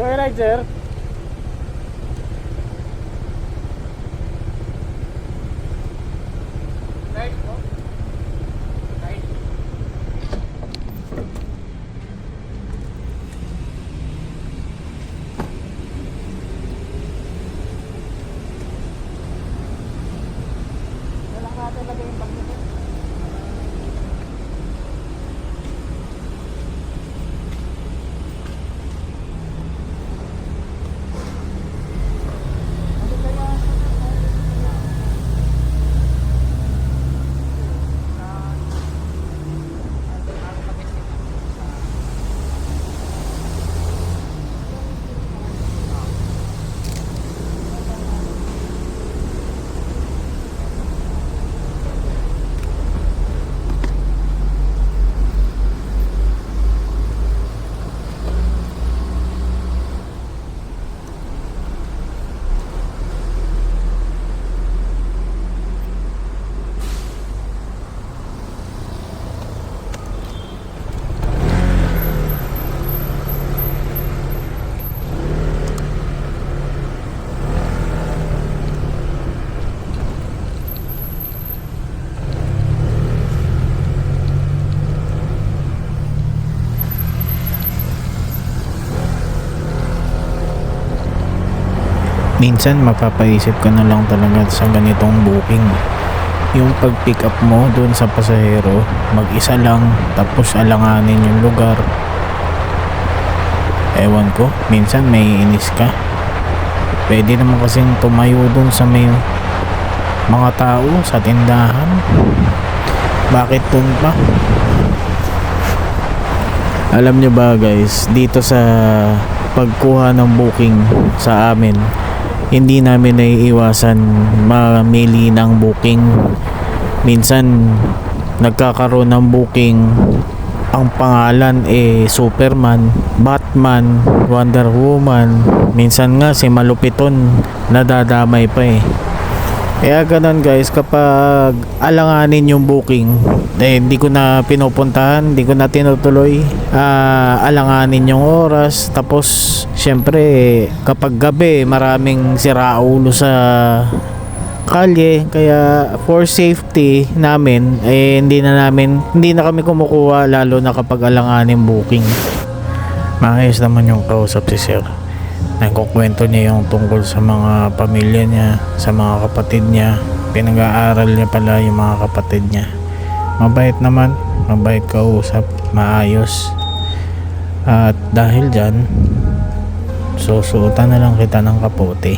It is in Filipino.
Joyride, sir. Ride po. Ride. Wala natin lagay yung bag nito. Minsan mapapaisip ka na lang talaga sa ganitong booking, yung pag pick up mo dun sa pasahero, mag-isa lang, tapos alanganin yung lugar. Ewan ko, minsan may inis ka. Pwede naman kasing tumayo dun sa may mga tao sa tindahan. Bakit dun pa? Alam nyo ba guys, dito sa pagkuha ng booking sa amin, hindi namin naiiwasan mamili ng booking. Minsan nagkakaroon ng booking, ang pangalan Superman, Batman, Wonder Woman, minsan nga si Malupiton nadadamay pa eh. Kaya ganun guys, kapag alanganin yung booking, hindi ko na pinupuntahan, hindi ko na tinutuloy, alanganin yung oras. Tapos syempre kapag gabi maraming siraulo sa kalye, kaya for safety namin hindi na kami kumukuha, lalo na kapag alanganin booking. Maayos naman yung kausap si sir. Nagkukwento niya yung tungkol sa mga pamilya niya, sa mga kapatid niya. Pinag-aaral niya pala yung mga kapatid niya. Mabait naman, mabait kausap, maayos. At dahil dyan, susuotan na lang kita ng kapote.